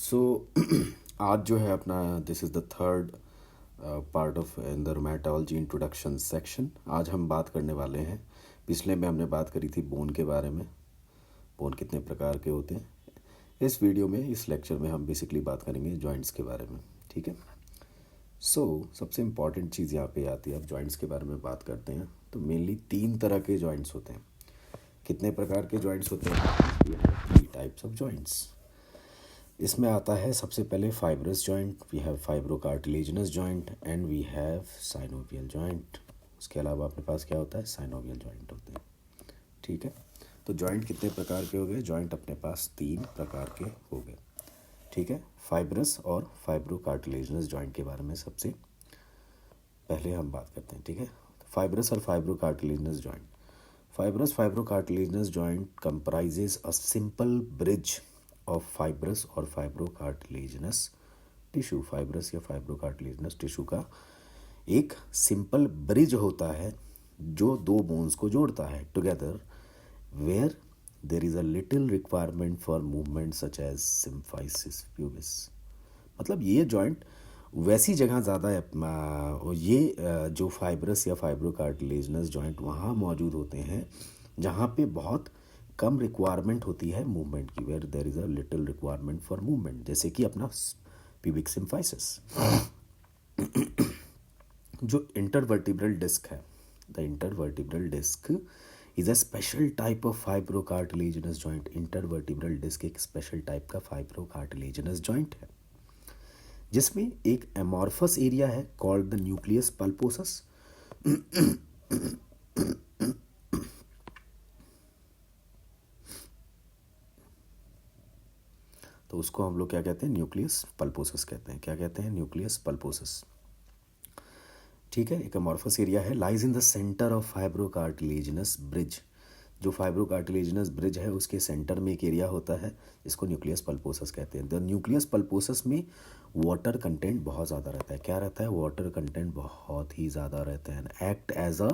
सो आज जो है अपना this is the third part of in the rheumatology introduction section. आज हम बात करने वाले हैं, पिछले में हमने बात करी थी बोन के बारे में, बोन कितने प्रकार के होते हैं। इस वीडियो में, इस लेक्चर में हम बेसिकली बात करेंगे जॉइंट्स के बारे में। ठीक है। सबसे इम्पॉर्टेंट चीज़ यहाँ पे आती है, अब जॉइंट्स के बारे में बात करते हैं तो मेनली 3 तरह के जॉइंट्स होते हैं। कितने प्रकार के जॉइंट्स होते हैं? 3 टाइप्स ऑफ जॉइंट्स। इसमें आता है सबसे पहले fibrous joint, we have fibrocartilaginous joint and we have synovial joint. उसके अलावा अपने पास क्या होता है? साइनोवियल जॉइंट होते हैं। ठीक है। तो जॉइंट कितने प्रकार के हो गए? जॉइंट अपने पास 3 प्रकार के हो गए। ठीक है। फाइब्रस और फाइब्रोकार्टिलेजिनस जॉइंट के बारे में सबसे पहले हम बात करते हैं। ठीक है। फाइब्रस और fibrocartilaginous joint. Fibrous fibrocartilaginous joint comprises a simple bridge of fibrous और फाइब्रोकार्टिलेजिनस टिश्यू। फाइब्रस या फाइब्रोकार्टिलेजिनस टिश्यू का एक सिंपल ब्रिज होता है जो 2 बोन्स को जोड़ता है together, where there is a little requirement for movement such as symphysis pubis. मतलब ये जॉइंट वैसी जगह ज़्यादा है, ये जो फाइब्रस या फाइब्रोकार्टिलेजिनस जॉइंट वहाँ मौजूद होते हैं जहाँ पे बहुत कम रिक्वायरमेंट होती है मूवमेंट की, where there is a little requirement for movement, जैसे कि अपना प्यूबिक सिम्फाइसिस। जो इंटरवर्टिब्रल डिस्क है, the intervertebral disc is a special type of fibrocartilaginous joint. Intervertebral disc एक स्पेशल टाइप का फाइब्रोकार्टिलेजिनस जॉइंट है जिसमें एक एमॉर्फस एरिया है कॉल्ड द न्यूक्लियस पल्पोसस। तो उसको हम लोग क्या कहते हैं? न्यूक्लियस पल्पोसस कहते हैं। क्या कहते हैं? Nucleus pulposus. ठीक है। एक अमॉर्फस एरिया है, lies in the centre of fibrocartilaginous bridge. जो फाइब्रोकार्टिलेजिनस ब्रिज है उसके सेंटर में एक एरिया होता है जिसको न्यूक्लियस पल्पोसस कहते हैं। द न्यूक्लियस पल्पोसस में वाटर कंटेंट बहुत ज़्यादा रहता है। क्या रहता है? वाटर कंटेंट बहुत ही ज़्यादा रहता है। एक्ट एज अ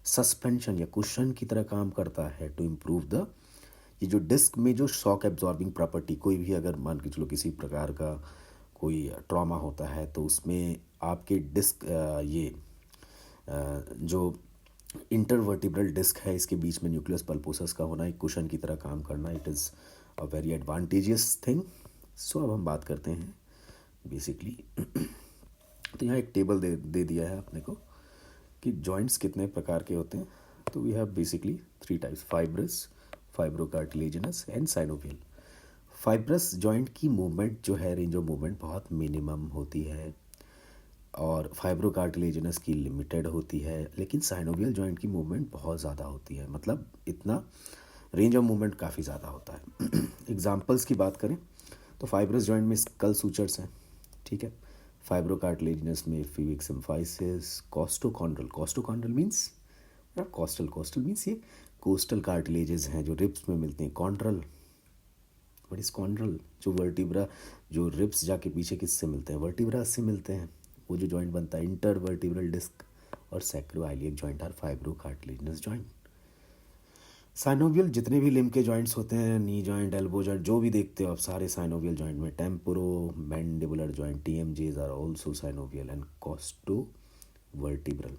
सस्पेंशन या कुशन की तरह काम करता है टू इम्प्रूव द, ये जो डिस्क में जो शॉक एब्जॉर्बिंग प्रॉपर्टी, कोई भी अगर मान के चलो किसी प्रकार का कोई ट्रॉमा होता है तो उसमें आपके डिस्क ये जो इंटरवर्टिब्रल डिस्क है इसके बीच में न्यूक्लियस पल्पोसस का होना, एक कुशन की तरह काम करना, it is a very advantageous thing. अब हम बात करते हैं बेसिकली तो यहाँ एक टेबल दे दिया है अपने को कि जॉइंट्स कितने प्रकार के होते हैं। तो we have basically 3 types, fibrous, fibrocartilaginous and synovial. Fibrous joint की मूवमेंट जो है, रेंज ऑफ मूवमेंट बहुत मिनिमम होती है और फाइब्रोकार्टिलेजिनस की लिमिटेड होती है, लेकिन साइनोवियल जॉइंट की मूवमेंट बहुत ज़्यादा होती है, मतलब इतना रेंज ऑफ मूवमेंट काफ़ी ज़्यादा होता है। एग्जांपल्स की बात करें तो फाइब्रस जॉइंट में स्कल सूचर्स हैं। ठीक है। फाइब्रोकार्टिलेजिनस में pubic symphysis, costochondral, costochondral means costal, costal means ये कोस्टल कार्टिलेजेस हैं जो रिब्स में मिलते हैं। Chondral, what is chondral? जो वर्टिब्रा, जो रिब्स जाके पीछे किससे मिलते हैं? वर्टिब्रा से मिलते हैं। वो जो जॉइंट बनता है इंटरवर्टिब्रल डिस्क और sacroiliac joint are fibrocartilaginous joint. Synovial जितने भी लिम्ब के जॉइंट्स होते हैं, नी जॉइंट, एल्बो जॉइंट, जो भी देखते हो आप, सारे साइनोवियल जॉइंट में। Temporomandibular joint, TMJs are also synovial and costovertebral,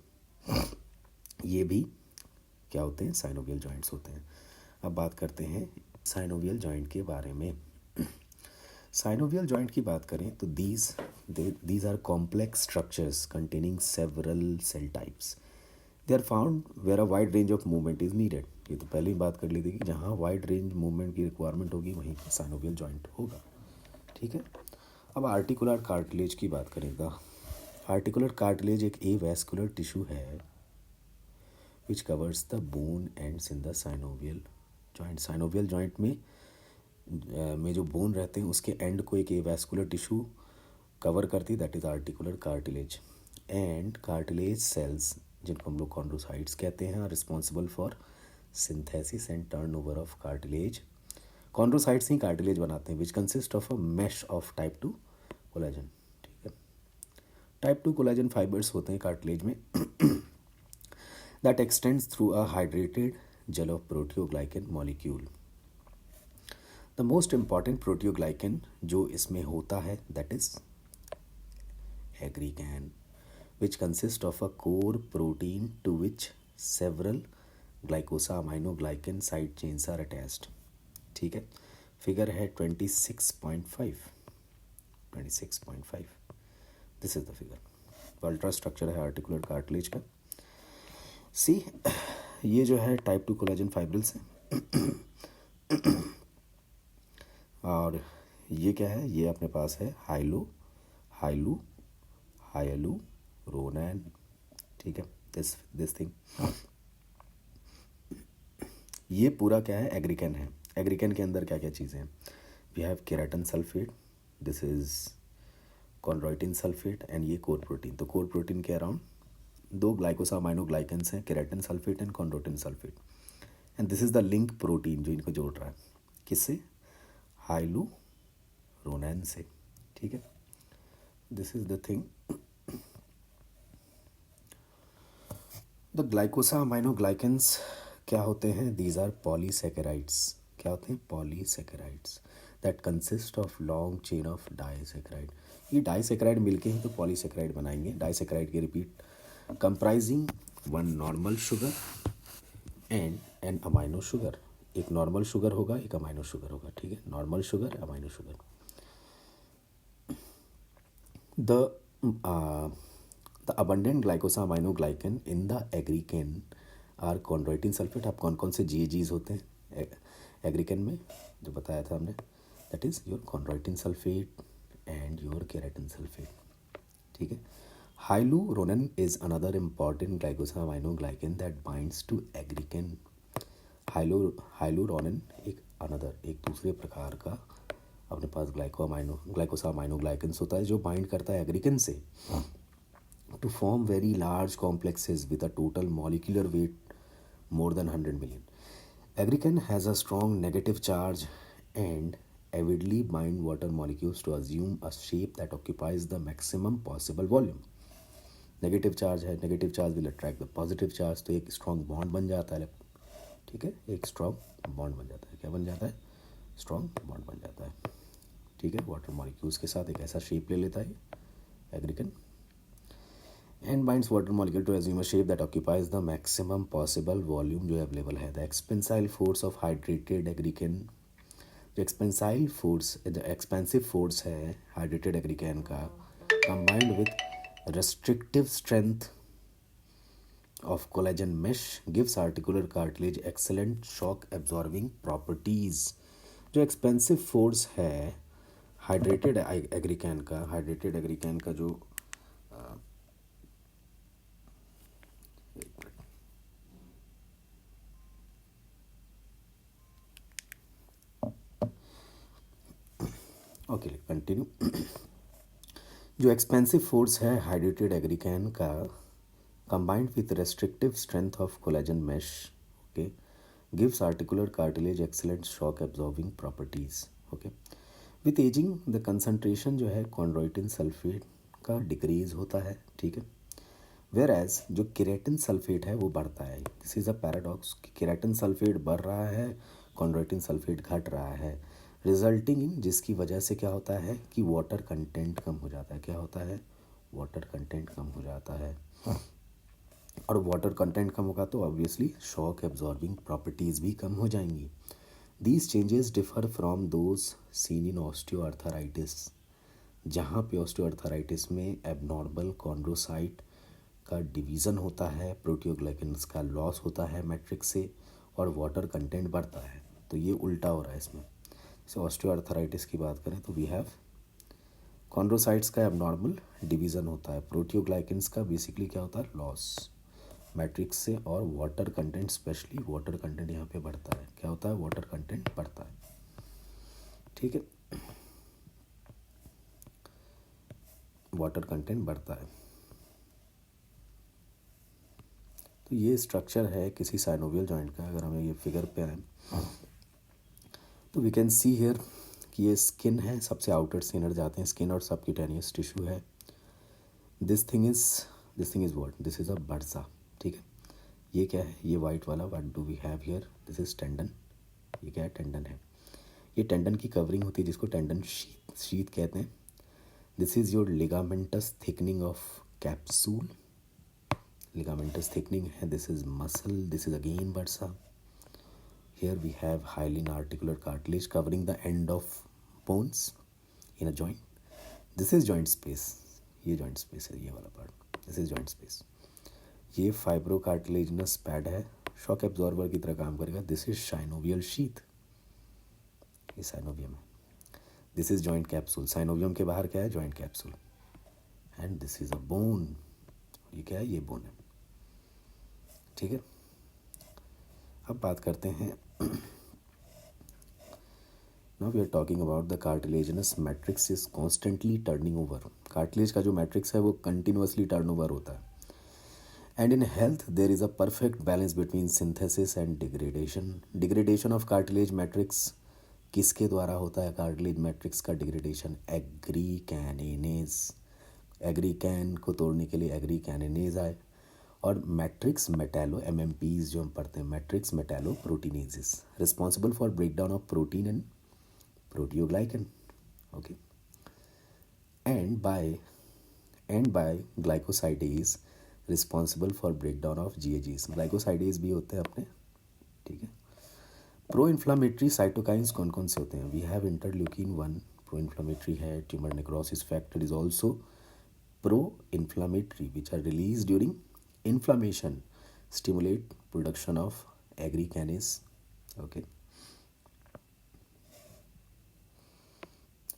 ये भी क्या होते हैं? साइनोवियल जॉइंट्स होते हैं। अब बात करते हैं साइनोवियल जॉइंट के बारे में। साइनोवियल जॉइंट की बात करें तो these are complex structures containing several cell types. They are found where a wide range of movement is needed. ये तो पहले ही बात कर ली थी कि जहाँ वाइड रेंज मूवमेंट की रिक्वायरमेंट होगी वहीं पर साइनोवियल जॉइंट होगा। ठीक है। अब आर्टिकुलर कार्टिलेज की बात करेगा। आर्टिकुलर कार्टिलेज एक एवैस्कुलर टिश्यू है which covers the bone ends in the synovial joint. Synovial joint में जो बोन रहते हैं उसके एंड को एक एवैस्कुलर टिश्यू कवर करती है, that is articular cartilage. And cartilage cells, जिनको हम लोग कॉन्ड्रोसाइट्स कहते हैं, are responsible for synthesis and turnover of cartilage. Chondrocytes ही कार्टिलेज बनाते हैं which consist of a mesh of type 2 collagen. ठीक है। टाइप 2 कोलेजन फाइबर्स होते हैं कार्टिलेज में that extends through a hydrated gel of proteoglycan molecule. The most important proteoglycan जो इसमें होता है that is aggrecan, which consists of a core protein to which several glycosaminoglycan side chains are attached. ठीक है, figure है 26.5, 26.5, this is the figure. Ultra structure है articular cartilage का। सी, ये जो है टाइप 2 कोलेजन फाइब्रिल्स है और ये क्या है, ये अपने पास है हाइलूरोनैन, ठीक है, दिस थिंग। ये पूरा क्या है, एग्रीकैन है। एग्रीकैन के अंदर क्या क्या चीज़ें हैं, we have keratin sulphate, this is chondroitin sulphate and ये कोर प्रोटीन। तो कोर प्रोटीन के अराउंड 2 ग्लाइकोसामाइनोग्लाइकेंस हैं, keratin sulphate and chondroitin sulphate, and this is the link protein जो इनको जोड़ रहा है, किससे, हाइलूरोनैन से, ठीक है, this is the thing. The glycosaminoglycans क्या होते हैं, दीज आर पॉलीसेकेराइड्स। क्या होते हैं, polysaccharides that consist of long chain of disaccharide. ये डाइसेकेराइड मिलके ही तो पॉलीसेकेराइड बनाएंगे। डाइसेकेराइड के repeat, comprising 1 normal sugar and an amino sugar. एक नॉर्मल शुगर होगा, एक अमाइनो शुगर होगा, ठीक है, normal sugar, amino sugar. The abundant glycosaminoglycan in the aggrecan are chondroitin sulfate। आप कौन कौन से GAGs होते हैं एग्रीकन में, जो बताया था हमने, that is your chondroitin sulfate and your keratin sulfate, ठीक है। Hyaluronin is another important glycosaminoglycan that binds to aggrecan. Hyaluronin एक दूसरे प्रकार का अपने पास ग्लाइकोसामाइनोग्लाइकेंस होता है जो बाइंड करता है एग्रीकन से to form very large complexes with a total molecular weight more than 100 million. Aggrecan has a strong negative charge and avidly bind water molecules to assume a shape that occupies the maximum possible volume. Negative charge है, negative charge will attract the positive charge, तो एक strong bond बन जाता है, ठीक है, एक strong bond बन जाता है। क्या बन जाता है, स्ट्रॉन्ग बॉन्ड बन जाता है, ठीक है, वाटर मॉलिक्यूल्स के साथ एक ऐसा शेप ले लेता है एग्रीकन, and binds water molecule to assume a shape that occupies the maximum possible volume जो अवेलेबल है। The expansile force of hydrated aggrecan, जो expansive force है hydrated aggrecan का, combined with restrictive strength of collagen mesh gives articular cartilage excellent shock absorbing properties। जो expansive force है hydrated aggrecan का जो okay continue. जो expansive force है hydrated aggrecan का, combined with restrictive strength of collagen mesh, okay, gives articular cartilage excellent shock absorbing properties, okay. With ageing the concentration जो है chondroitin sulphate का decrease होता है, ठीक है, वेयर एज जो केराटिन सल्फेट है वो बढ़ता है। दिस इज़ अ पैराडॉक्स कि केराटिन सल्फेट बढ़ रहा है, कॉन्ड्रोइटिन सल्फेट घट रहा है, रिजल्टिंग इन, जिसकी वजह से क्या होता है कि वाटर कंटेंट कम हो जाता है। क्या होता है, वाटर कंटेंट कम हो जाता है, और वाटर कंटेंट कम होगा तो ऑब्वियसली शॉक एब्जॉर्बिंग प्रॉपर्टीज़ भी कम हो जाएंगी। These changes differ from those seen in osteoarthritis, जहाँ पे ऑस्टियोआर्थराइटिस में एबनॉर्मल कॉन्ड्रोसाइट का डिवीज़न होता है, प्रोटियोग्लाइकेंस का लॉस होता है मैट्रिक्स से, और वाटर कंटेंट बढ़ता है। तो ये उल्टा हो रहा है इसमें। जैसे ऑस्टियोआर्थराइटिस की बात करें तो वी हैव कॉन्ड्रोसाइट्स का एबनॉर्मल डिवीज़न होता है, प्रोटियोग्लाइकेंस का बेसिकली क्या होता है, लॉस मैट्रिक्स से, और water content, specially water content यहाँ पे बढ़ता है। क्या होता है, वाटर कंटेंट बढ़ता है, ठीक है, वाटर कंटेंट बढ़ता है। तो ये स्ट्रक्चर है किसी साइनोवियल जॉइंट का। अगर हमें ये फिगर पे आए तो वी कैन सी हियर कि ये स्किन है, सबसे आउटर से इनर जाते हैं स्किन और सबक्यूटेनियस टिश्यू है। This thing is what, this is a bursa, ठीक है। ये क्या है, ये वाइट वाला, what do we have here, this is tendon. ये क्या है, टेंडन है। ये टेंडन की कवरिंग होती है जिसको टेंडन शीथ कहते हैं. This is your ligamentous thickening of capsule. Ligamentous thickening है. This is muscle. This is again bursa. Here we have hyaline articular cartilage covering the end of bones in a joint. This is joint space. ये joint space है, ये वाला part. This is joint space. ये fibrocartilaginous pad है, shock absorber की तरह काम करेगा. This is synovial sheath. ये synovium है. This is joint capsule. Synovium के बाहर क्या है? Joint capsule. And this is a bone. ये क्या है? ये bone है. ठीक है. अब बात करते हैं. Now we are talking about the cartilaginous matrix is constantly turning over. Cartilage का जो matrix है वो continuously turnover होता है. And in health there is a perfect balance between synthesis and degradation. Degradation of cartilage matrix किसके द्वारा होता है? cartilage matrix का degradation aggrecanase. aggrecan को तोड़ने के लिए aggrecanase आए. और मैट्रिक्स मेटालो MMPs जो हम पढ़ते हैं, matrix metalloproteinases responsible for breakdown of protein and proteoglycan. Okay. And by glycosidase responsible for breakdown of GAGs. Glycosidase भी होते हैं अपने. ठीक है. प्रो इन्फ्लामेटरी साइटोकाइंस कौन कौन से होते हैं? We have interleukin 1 pro inflammatory है. Tumour necrosis factor is also pro inflammatory which are release during inflammation, stimulate production of aggrecanase. Okay.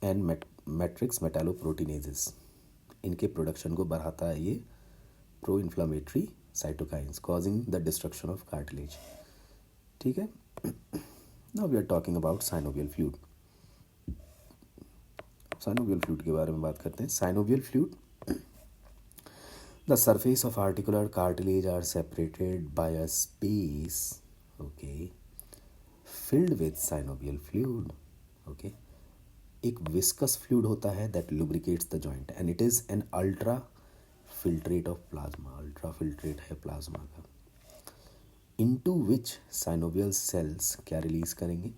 And matrix metalloproteinases, इनके प्रोडक्शन को बढ़ाता है ये pro inflammatory cytokines causing the destruction of cartilage. ठीक है. Now we are talking about synovial fluid. synovial fluid के बारे में बात करते हैं. synovial fluid, the surface of articular cartilage are separated by a space, okay, filled with synovial fluid. Okay. एक viscous fluid होता है that lubricates the joint and it is an ultra filtrate of plasma. ultra filtrate है plasma का. into which synovial cells क्या release करेंगे?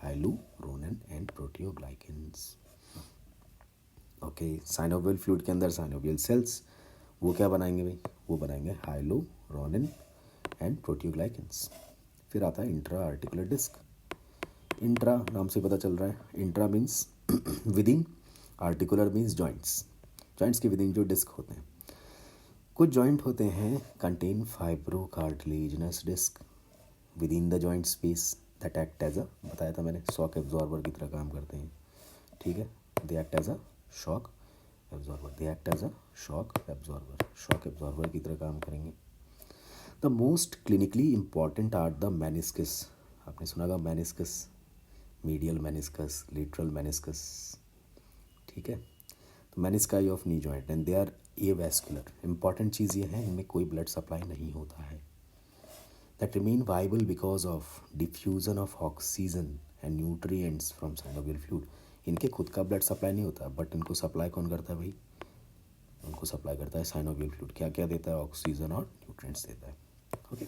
hyaluronan and proteoglycans. Okay. Synovial fluid के अंदर synovial sales वो क्या बनाएंगे भाई? वो बनाएंगे हाइलोरोनिन एंड प्रोटियोग्लाइकन्स. फिर आता है इंट्रा आर्टिकुलर डिस्क. इंट्रा नाम से पता चल रहा है. Intra means within, articular means joints. Joints के विद इन जो डिस्क होते हैं. कुछ जॉइंट होते हैं contain fibrocartilaginous disc within the joint space that act as a, बताया था मैंने, शॉक एब्जॉर्बर की तरह काम करते हैं. ठीक है. They act as a shock absorber. They act as a shock absorber. Shock absorber की तरह काम करेंगे. The most clinically important are the meniscus. आपने सुना होगा meniscus, medial meniscus, lateral meniscus. ठीक है. तो menisci of knee joint and they are avascular. Important चीज़ ये है इनमें कोई ब्लड सप्लाई नहीं होता है. That remain viable because of diffusion of oxygen and nutrients from synovial fluid. इनके खुद का ब्लड सप्लाई नहीं होता बट इनको सप्लाई कौन करता है भाई? उनको सप्लाई करता है साइनोवियल फ्लूइड. क्या क्या देता है? ऑक्सीजन और न्यूट्रिएंट्स देता है. ओके.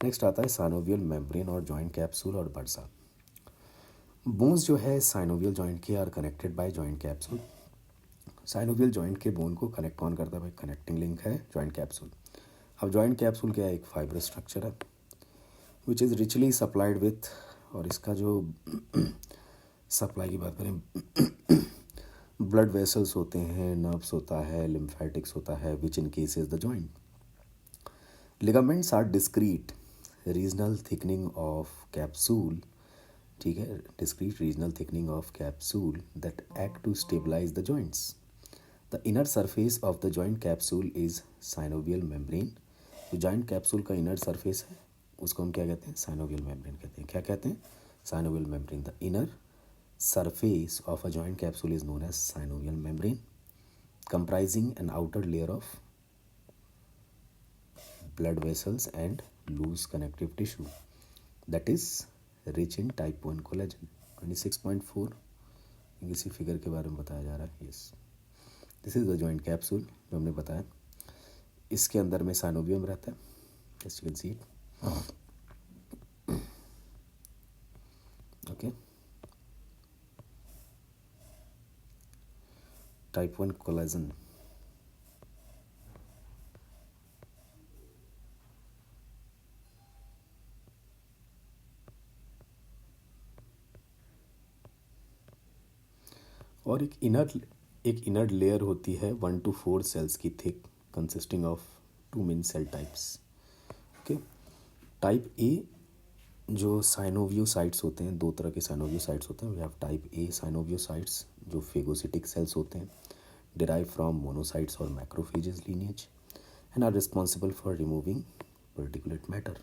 नेक्स्ट आता है साइनोवियल मेम्ब्रेन और जॉइंट कैप्सूल और बर्सा. बोन्स जो है साइनोवियल जॉइंट के are connected by joint capsule. Synovial joint के बोन को कनेक्ट कौन करता है भाई? कनेक्टिंग लिंक है जॉइंट कैप्सूल. अब जॉइंट कैप्सूल क्या है? एक फाइब्रस स्ट्रक्चर है which is richly supplied with, और इसका जो सप्लाई की बात करें, ब्लड वेसल्स होते हैं, नर्व्स होता है, लिम्फेटिक्स होता है, which in cases the joint. Ligaments are discrete regional thickening of capsule. ठीक है. Discrete regional thickening of capsule that act to stabilise the joints. The inner surface of the joint capsule is synovial membrane. जो joint capsule का inner surface है उसको हम क्या कहते हैं? साइनोवियल मेम्ब्रेन कहते हैं. क्या कहते हैं? Synovial membrane. The inner surface of a joint capsule is known as synovial membrane, comprising an outer layer of blood vessels and loose connective tissue that is rich in type 1 collagen. 26.4 इसी figure के बारे में बताया जा रहा है. Yes, this is the joint capsule जो हमने बताया. इसके अंदर में साइनोवियम रहता है. Yes, you can see it. Type 1 collagen. और एक इनर लेयर होती है 1 to 4 सेल्स की thick, consisting of 2 main cell types. Okay, type A जो साइनोवियोसाइट्स होते हैं, 2 तरह के साइनोवियोसाइट्स होते हैं। We have type A synoviocytes जो फेगोसिटिक सेल्स होते हैं, डिराइव फ्रॉम मोनोसाइट्स और macrophages lineage and are responsible for removing particulate matter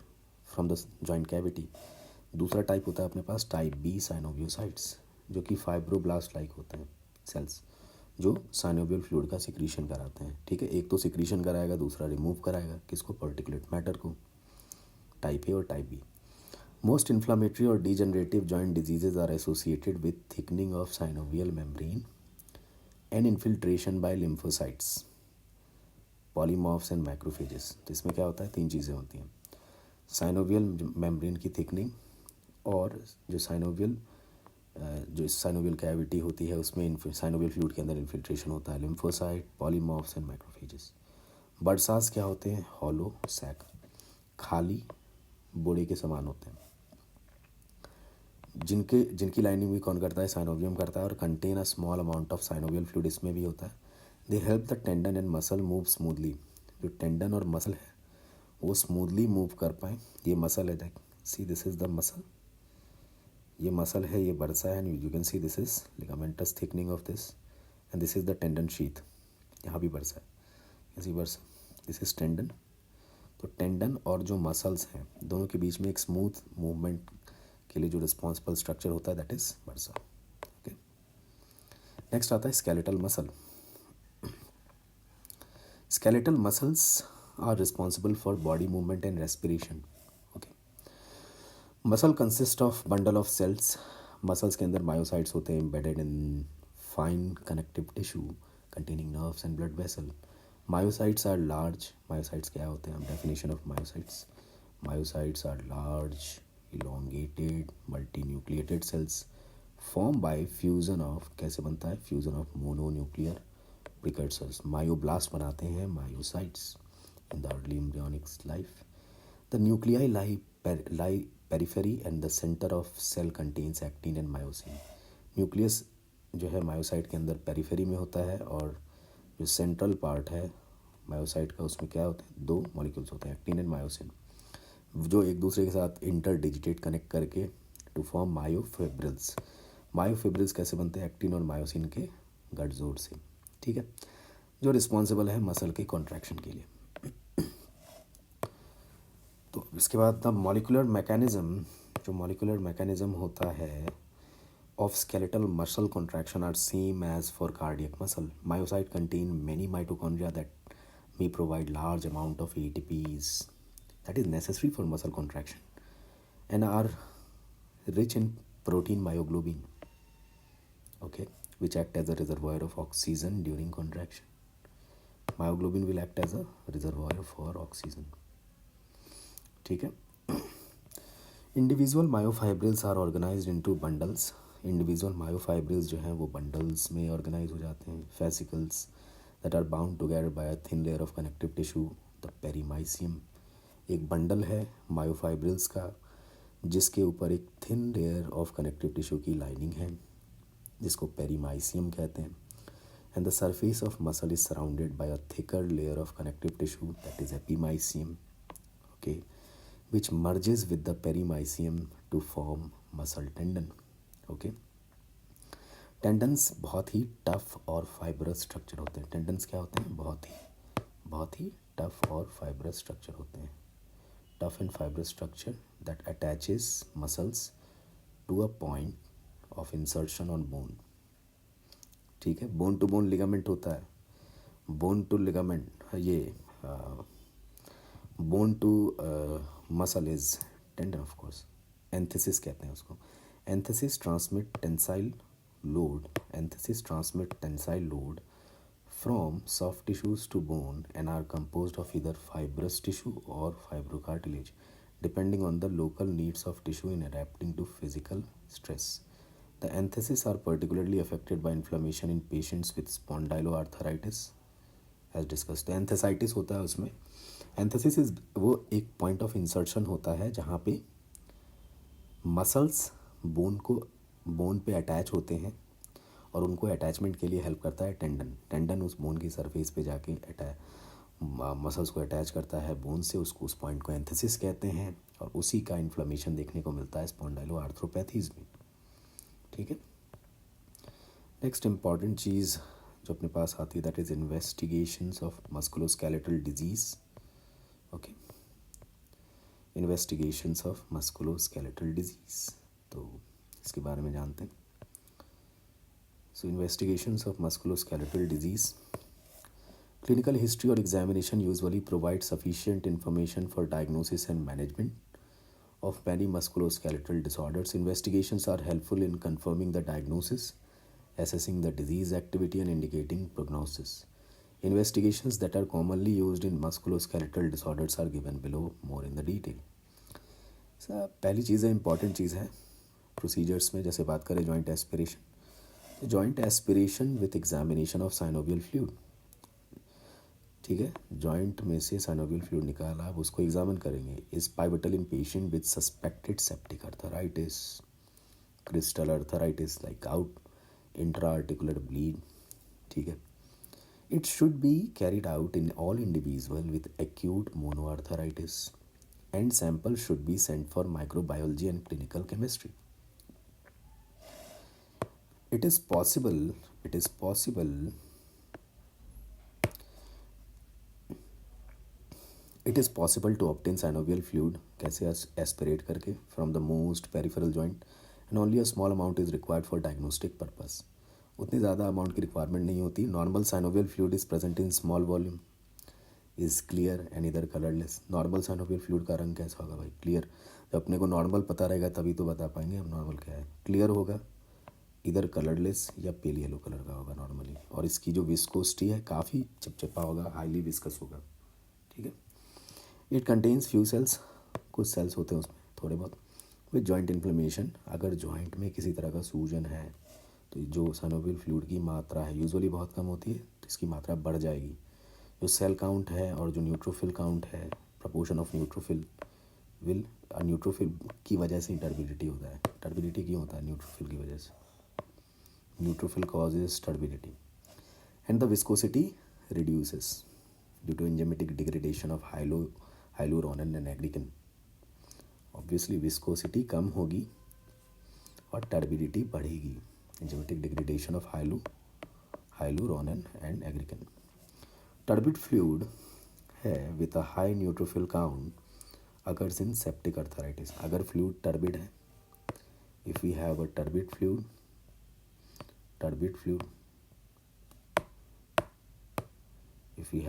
from the joint cavity. दूसरा टाइप होता है अपने पास टाइप बी साइनोवियोसाइट्स जो कि फाइब्रोब्लास्ट लाइक होते हैं सेल्स, जो साइनोवियल फ्लूइड का सिक्रीशन कराते हैं। ठीक है, एक तो सिक्रीशन कराएगा, दूसरा रिमूव कराएगा किसको, पर्टिकुलेट मैटर को। टाइप ए और टाइप बी। मोस्ट इन्फ्लामेटरी और degenerative joint diseases are associated with thickening of synovial membrane and infiltration by lymphocytes, polymorphs and macrophages. तो इसमें क्या होता है, 3 चीज़ें होती हैं, साइनोवियल मेम्ब्रेन की थिकनिंग, और जो साइनोवियल कैविटी होती है उसमें साइनोवियल फ्लूइड के अंदर इन्फिल्ट्रेशन होता है, लिम्फोसाइट, पॉलीमॉर्फ्स एंड मैक्रोफेजेस। बर्सास क्या होते हैं, हॉलो सैक, खाली बोड़े के समान होते हैं, जिनकी लाइनिंग भी कौन करता है, साइनोवियम करता है, और contain a small amount of synovial fluid इसमें भी होता है। They help the tendon and muscle move smoothly. जो टेंडन और मसल है वो स्मूथली मूव कर पाए। ये मसल है, देख see this is the muscle, ये मसल है, ये बर्सा है, and you can see this is ligamentous thickening of this, and this is the tendon sheath. यहाँ भी बर्सा है, ऐसी बर्सा, दिस इज टेंडन। तो टेंडन और जो मसल्स हैं दोनों के बीच में एक स्मूथ मूवमेंट के लिए जो रिस्पॉन्सिबल स्ट्रक्चर होता है, that is bursa. Okay, next आता है skeletal muscle. Skeletal muscles are responsible for body movement and respiration. Okay, muscle consist of bundle of cells. Muscles के अंदर मायोसाइट्स होते हैं embedded in fine connective tissue containing nerves and blood vessel. Myocytes are large, myocytes क्या होते हैं, definition of myocytes, myocytes are large elongated multinucleated cells formed by fusion of, कैसे बनता है, fusion of mononuclear precursors. Myoblast बनाते हैं myocytes in the early embryonic life. The nuclei lie periphery and the centre of cell contains actin and myosin. Nucleus जो है myocyte के अंदर periphery में होता है, और जो सेंट्रल पार्ट है मायोसाइट का उसमें क्या होता है, 2 मॉलिक्यूल्स होते हैं, एक्टिन एंड मायोसिन, जो एक दूसरे के साथ इंटरडिजिटेट कनेक्ट करके टू फॉर्म मायोफिब्रिल्स। मायोफिब्रिल्स कैसे बनते हैं, एक्टिन और मायोसिन के गठजोड़ से। ठीक है, जो रिस्पॉन्सिबल है मसल के कॉन्ट्रैक्शन के लिए। तो इसके बाद द मॉलिकुलर मैकेनिज्म, जो मॉलिकुलर मैकेनिज्म होता है of skeletal muscle contraction are same as for cardiac muscle. Myocyte contain many mitochondria that may provide large amount of ATPs that is necessary for muscle contraction and are rich in protein myoglobin, okay, which act as a reservoir of oxygen during contraction. Myoglobin will act as a reservoir for oxygen. ठीक है, individual myofibrils are organised into bundles. Individual myofibrils जो हैं वो bundles में organise हो जाते हैं। Fascicles that are bound together by a thin layer of connective tissue, the perimysium। एक बंडल है मायोफाइब्रिल्स का जिसके ऊपर एक thin layer of connective tissue की लाइनिंग है जिसको पेरीमाइसियम कहते हैं। And the surface of muscle is surrounded by a thicker layer of connective tissue that is epimysium, okay, which merges with the perimysium to form muscle tendon. Okay, tendons बहुत ही tough और fibrous structure होते हैं। Tendons क्या होते हैं, बहुत ही टफ और फाइब्रस स्ट्रक्चर होते हैं। Tough and fibrous structure that attaches muscles to a point of insertion on bone. ठीक है, बोन टू बोन लिगामेंट होता है, बोन टू लिगामेंट, ये bone to muscle is tendon of course. Enthesis कहते हैं उसको। Enthesis transmit tensile load, anthesis transmit tensile load from soft tissues to bone and are composed of either fibrous tissue or fibrocartilage depending on the local needs of tissue in adapting to physical stress. The enthesis are particularly affected by inflammation in patients with spondyloarthritis as discuss. तो enthesitis होता है उसमें, antithesis is वो एक point of insertion होता है जहाँ पे मसल्स बोन पे अटैच होते हैं और उनको अटैचमेंट के लिए हेल्प करता है टेंडन उस बोन की सरफेस पे जाके मसल्स को अटैच करता है बोन से, उसको उस पॉइंट को एंथेसिस कहते हैं और उसी का इन्फ्लेमेशन देखने को मिलता है स्पॉन्डाइलोआर्थ्रोपैथीज में। ठीक है, नेक्स्ट इंपॉर्टेंट चीज़ जो अपने पास आती है that is investigations of musculoskeletal disease. Okay, investigations of musculoskeletal disease, तो इसके बारे में जानते हैं। So investigations of musculoskeletal disease, clinical history or examination usually provide sufficient information for diagnosis and management of many musculoskeletal disorders. Investigations are helpful in confirming the diagnosis, assessing the disease activity, and indicating prognosis. Investigations that are commonly used in musculoskeletal disorders are given below more in the detail. पहली चीज़ है, important चीज़ है procedures में, जैसे बात करें joint aspiration, joint aspiration with examination of synovial fluid. ठीक है, joint में से साइनोवियल फ्लूइड निकाला, अब उसको एग्जामिन करेंगे। Is pivotal in patient with suspected septic arthritis, crystal arthritis like out intra articular bleed. ठीक है, it should be carried out in all individual with acute monoarthritis and sample should be sent for microbiology and clinical chemistry. It is possible to obtain synovial fluid कैसे aspirate करके from the most peripheral joint and only a small amount is required for diagnostic purpose. उतनी ज़्यादा amount की requirement नहीं होती। Normal synovial fluid is present in small volume, is clear and इधर colourless. Normal synovial fluid का रंग कैसा होगा भाई? क्लियर। जब अपने को नॉर्मल पता रहेगा तभी तो बता पाएंगे हम नॉर्मल क्या है। क्लियर होगा, इधर कलरलेस या पेल येलो कलर का होगा नॉर्मली, और इसकी जो विस्कोसिटी है काफ़ी चिपचिपा होगा, हाईली विस्कस होगा। ठीक है, इट कंटेन्स फ्यू सेल्स, कुछ सेल्स होते हैं उसमें थोड़े बहुत। विद जॉइंट इन्फ्लेमेशन, अगर जॉइंट में किसी तरह का सूजन है तो जो साइनोवियल फ्लूइड की मात्रा है यूजुअली बहुत कम होती है, तो इसकी मात्रा बढ़ जाएगी। जो सेल काउंट है और जो न्यूट्रोफिल काउंट है, प्रपोर्शन ऑफ न्यूट्रोफिल की वजह से टर्बिडिटी होता है। टर्बिडिटी क्यों होता है? न्यूट्रोफिल की वजह से। Neutrophil causes turbidity and the viscosity reduces due to enzymatic degradation of hyaluronin and aggrecan. Obviously viscosity कम होगी और टर्बिडिटी बढ़ेगी, enzymatic degradation of hyaluronin and aggrecan. Turbid fluid है with a high neutrophil count occurs in septic arthritis. अगर fluid turbid है, if we have a turbid fluid if we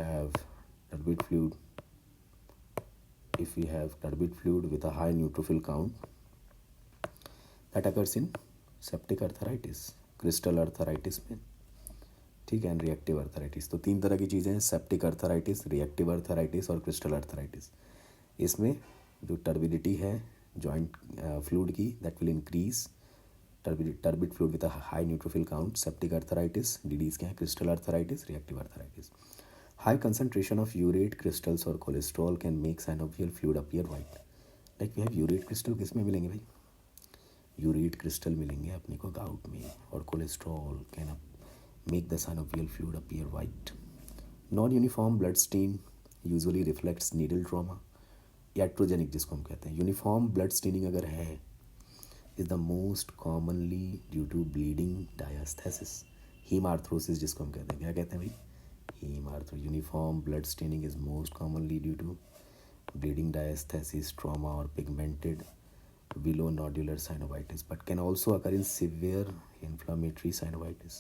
have turbid fluid with a high neutrophil count that occurs in septic arthritis, crystal arthritis में। ठीक है, and reactive arthritis. तो तीन तरह की चीज़ें हैं, सेप्टिक अर्थराइटिस, रिएक्टिव अर्थराइटिस और क्रिस्टल अर्थराइटिस। इसमें जो टर्बिडिटी है जॉइंट फ्लूइड की, that will increase. Turbid fluid with a high neutrophil count, septic arthritis. DDs क्या है? Crystal arthritis, reactive arthritis. High concentration of urate crystals or cholesterol can make synovial fluid appear white. Like we have urate crystal, किस में मिलेंगे भाई? Urate crystal मिलेंगे अपने को gout में, और cholesterol can make the synovial fluid appear white. Non-uniform blood stain usually reflects needle trauma. Iatrogenic जिसको हम कहते हैं। यूनिफॉर्म ब्लड स्टेनिंग अगर है is the most commonly due to bleeding diathesis. Haemarthrosis जिसको हम कहते हैं, क्या कहते हैं भाई? Uniform blood staining is most commonly due to bleeding diastasis, trauma, or pigmented villonodular synovitis, but can also occur in severe inflammatory synovitis.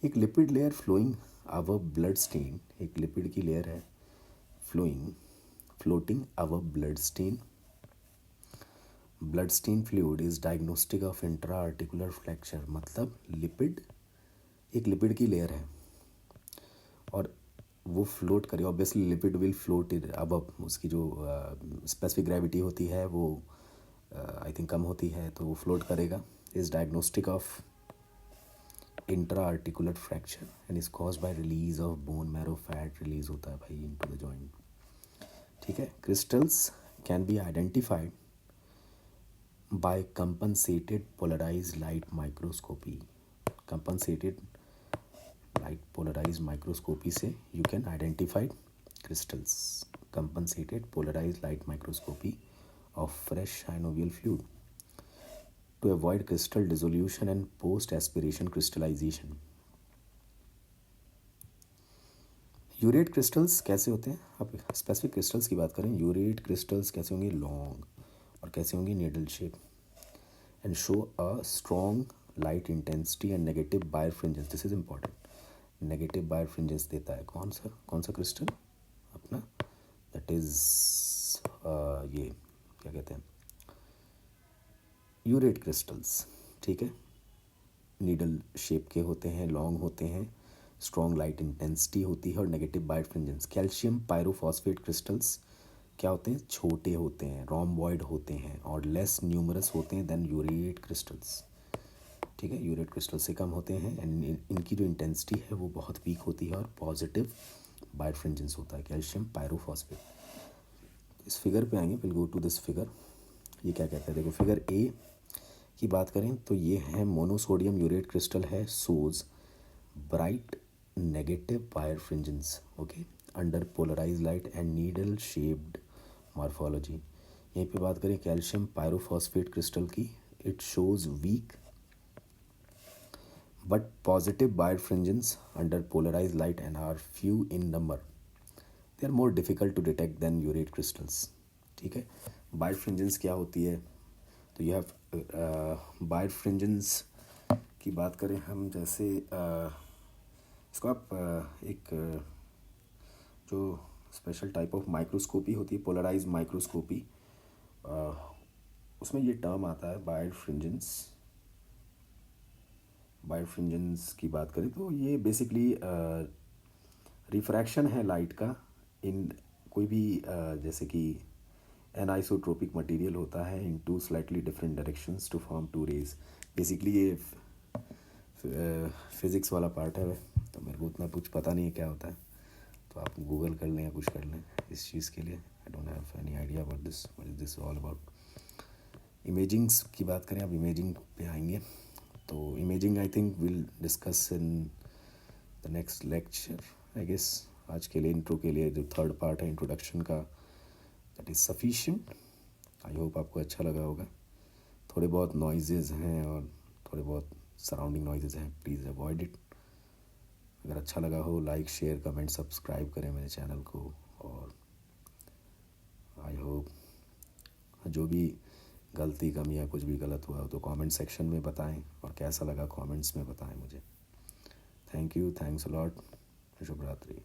एक lipid layer flowing above blood stain, एक लिपिड की लेयर है floating above blood stain fluid is diagnostic of intra articular fracture. मतलब lipid, एक lipid की layer है और वो फ्लोट करे। ऑब्वियसली लिपिड विल फ्लोट अब उसकी जो स्पेसिफिक ग्रेविटी होती है वो आई थिंक कम होती है, तो वो फ्लोट करेगा is diagnostic of intra articular fracture and is cause by release of bone marrow, fat release होता है भाई इनटू द जॉइंट। ठीक है, crystals can be identified by compensated polarised light microscopy. Compensated light polarised microscopy से you can identify crystals। Compensated polarized light microscopy of fresh synovial fluid to avoid crystal dissolution and post aspiration crystallization। Urate crystals कैसे होते हैं? अब specific crystals की बात करें, urate crystals कैसे होंगे? लॉन्ग, और कैसे होंगी? Needle shape, and show a strong light intensity and negative birefringence. This is important, negative birefringence देता है कौन सा क्रिस्टल? अपना दैट इज ये क्या कहते हैं, यूरेट क्रिस्टल्स। ठीक है, नीडल शेप के होते हैं, लॉन्ग होते हैं, स्ट्रॉन्ग लाइट इंटेंसिटी होती है और नेगेटिव बायरफ्रिंजेंस। कैल्शियम पायरोफॉस्फेट क्रिस्टल्स क्या होते हैं? छोटे होते हैं, रोम्बॉइड होते हैं और लेस न्यूमरस होते हैं देन यूरेट क्रिस्टल्स। ठीक है, यूरेट क्रिस्टल से कम होते हैं एंड इनकी जो इंटेंसिटी है वो बहुत वीक होती है और पॉजिटिव बायरफ्रिंजेंस होता है, कैल्शियम पायरोफॉस्फेट। इस फिगर पे आएंगे, will go to this figure. ये क्या कहता है? देखो फिगर ए की बात करें तो ये है मोनोसोडियम यूरेट क्रिस्टल है, shows bright negative birefringence, okay, under polarise light and needle shaped morphology. यहीं पे बात करें कैल्शियम पायरोफॉस्फेट क्रिस्टल की, it shows weak but positive birefringence under polarized light and are few in number. They are more difficult to detect than urate crystals। ठीक है, birefringence क्या होती है? तो you have birefringence की बात करें हम, जैसे इसको आप एक जो स्पेशल टाइप ऑफ माइक्रोस्कोपी होती है, पोलराइज माइक्रोस्कोपी, उसमें ये टर्म आता है बायरफ्रिंजेंस। बायरफ्रिंजेंस की बात करें तो ये बेसिकली रिफ्रैक्शन है लाइट का इन कोई भी जैसे कि एनाइसोट्रोपिक मटेरियल होता है in two slightly different directions to form two rays. Basically ये फिज़िक्स वाला पार्ट है, तो मेरे को उतना कुछ पता नहीं है क्या होता है, तो आप गूगल कर लें या कुछ कर लें इस चीज़ के लिए। I don't have any idea about this, what is this all about. Imagings की बात करें, अब इमेजिंग पे आएंगे, तो imaging I think will discuss in the next lecture I guess. आज के लिए इंट्रो के लिए जो थर्ड पार्ट है इंट्रोडक्शन का, that is sufficient. I hope आपको अच्छा लगा होगा। थोड़े बहुत नॉइजेज़ हैं और थोड़े बहुत सराउंडिंग नॉइजेज़ हैं, प्लीज़ अवॉइड इट। अगर अच्छा लगा हो, लाइक शेयर कमेंट सब्सक्राइब करें मेरे चैनल को, और आई होप जो भी गलती कमी या कुछ भी गलत हुआ हो तो कमेंट सेक्शन में बताएं, और कैसा लगा कमेंट्स में बताएं मुझे। Thank you, thanks a lot, शुभ रात्रि।